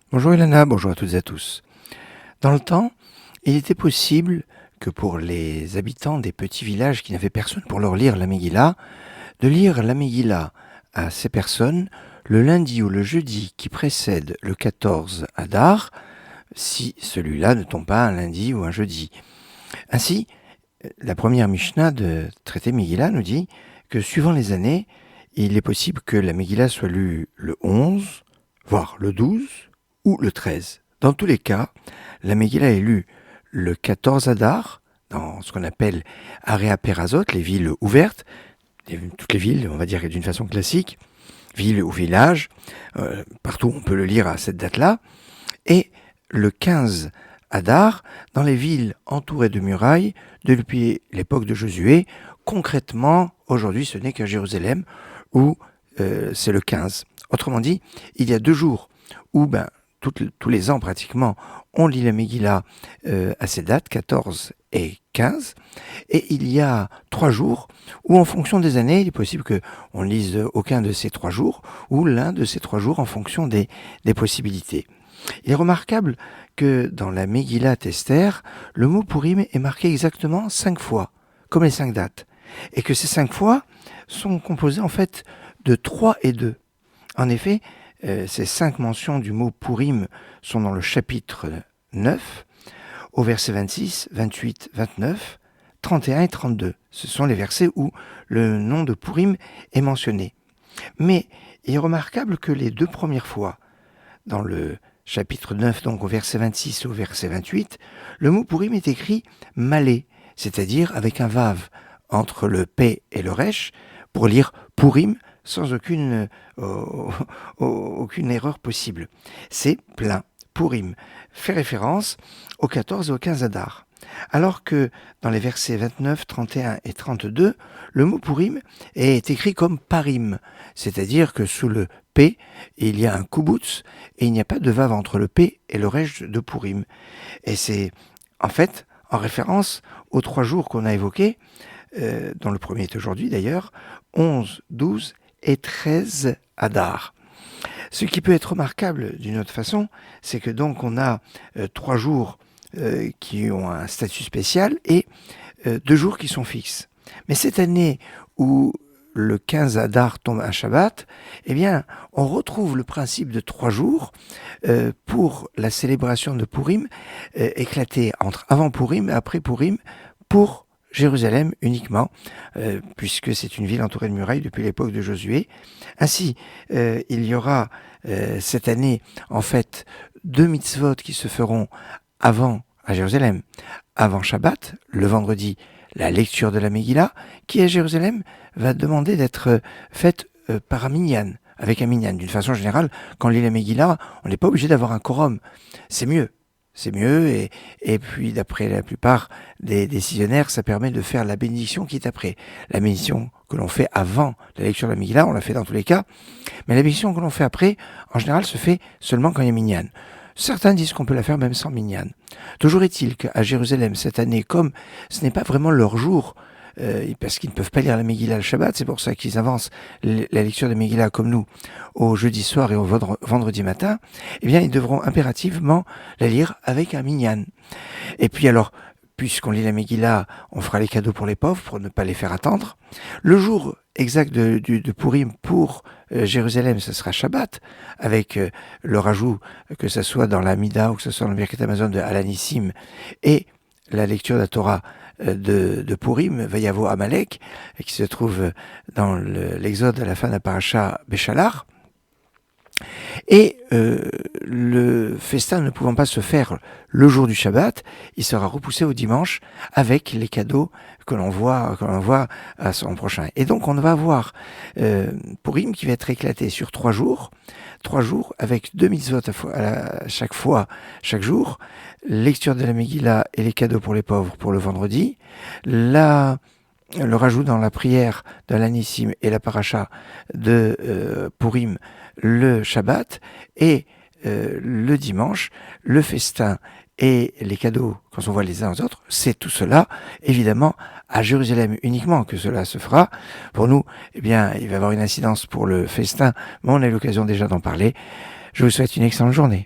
Bonjour Ilana, bonjour à toutes et à tous. Dans le temps, il était possible que pour les habitants des petits villages qui n'avaient personne pour leur lire la Megillah, de lire la Megillah à ces personnes le lundi ou le jeudi qui précède le 14 Adar, si celui-là ne tombe pas un lundi ou un jeudi. Ainsi, la première Mishnah de traité Megillah nous dit que suivant les années, il est possible que la Megillah soit lue le 11, voire le 12 ou le 13. Dans tous les cas, la Megillah est lue le 14 Adar, dans ce qu'on appelle Area Perazot, les villes ouvertes, toutes les villes, on va dire d'une façon classique, villes ou villages, partout on peut le lire à cette date-là, et le 15 Adar, dans les villes entourées de murailles, depuis l'époque de Josué. Concrètement, aujourd'hui, ce n'est qu'à Jérusalem où c'est le 15. Autrement dit, il y a 2 jours où, tous les ans pratiquement, on lit la Megillah à ces dates, 14 et 15. Et il y a 3 jours où, en fonction des années, il est possible qu'on ne lise aucun de ces 3 jours ou l'un de ces 3 jours en fonction des possibilités. Il est remarquable que dans la Megillat Esther, le mot Purim est marqué exactement 5 fois, comme les 5 dates, et que ces 5 fois sont composées en fait de 3 et 2. En effet, ces 5 mentions du mot Purim sont dans le chapitre 9, au verset 26, 28, 29, 31 et 32. Ce sont les versets où le nom de Purim est mentionné. Mais il est remarquable que les 2 premières fois, dans le chapitre 9, donc au verset 26 et au verset 28, le mot Purim est écrit malé, c'est-à-dire avec un vav entre le P et le Resh, pour lire Purim sans aucune erreur possible. C'est plein. Purim fait référence au 14 et au 15 Adar. Alors que dans les versets 29, 31 et 32, le mot Purim est écrit comme Parim, c'est-à-dire que sous le P, il y a un Kubutz et il n'y a pas de vav entre le P et le Resh de Purim. Et c'est en fait en référence aux 3 jours qu'on a évoqués, dont le premier est aujourd'hui d'ailleurs, 11, 12 et 13 Adar. Ce qui peut être remarquable d'une autre façon, c'est que donc on a 3 jours qui ont un statut spécial et 2 jours qui sont fixes. Mais cette année où le 15 Adar tombe un Shabbat, eh bien, on retrouve le principe de 3 jours pour la célébration de Purim, éclatée entre avant Purim et après Purim, pour Jérusalem uniquement, puisque c'est une ville entourée de murailles depuis l'époque de Josué. Ainsi, il y aura cette année, en fait, 2 mitzvot qui se feront avant, à Jérusalem, avant Shabbat, le vendredi, la lecture de la Megillah, qui à Jérusalem va demander d'être faite par un minyan, avec un minyan. D'une façon générale, quand on lit la Megillah, on n'est pas obligé d'avoir un quorum. C'est mieux. C'est mieux, et puis d'après la plupart des décisionnaires, ça permet de faire la bénédiction qui est après. La bénédiction que l'on fait avant la lecture de la Megillah, on la fait dans tous les cas, mais la bénédiction que l'on fait après, en général, se fait seulement quand il y a minyan. Certains disent qu'on peut la faire même sans minyan. Toujours est-il qu'à Jérusalem, cette année, comme ce n'est pas vraiment leur jour, parce qu'ils ne peuvent pas lire la Megillah le Shabbat, c'est pour ça qu'ils avancent la lecture de Megillah comme nous au jeudi soir et au vendredi matin, eh bien ils devront impérativement la lire avec un minyan. Et puis alors, puisqu'on lit la Megillah, on fera les cadeaux pour les pauvres pour ne pas les faire attendre. Le jour exact de Purim pour Jérusalem, ce sera Shabbat, avec le rajout, que ce soit dans la Mida ou que ce soit dans le Birkat Hamazon de Alanissim et la lecture de la Torah de Purim, Vayavo Amalek, qui se trouve dans l'Exode à la fin de la paracha Béchalar. Et le festin ne pouvant pas se faire le jour du Shabbat, il sera repoussé au dimanche avec les cadeaux que l'on voit à son prochain. Et donc on va avoir Purim qui va être éclaté sur 3 jours avec 2 mitzvot chaque jour, lecture de la Megillah et les cadeaux pour les pauvres pour le vendredi, le rajout dans la prière de l'Anissim et la paracha de Purim le Shabbat, et le dimanche, le festin et les cadeaux quand on voit les uns aux autres. C'est tout cela, évidemment, à Jérusalem uniquement que cela se fera. Pour nous, eh bien, il va y avoir une incidence pour le festin, mais on a eu l'occasion déjà d'en parler. Je vous souhaite une excellente journée.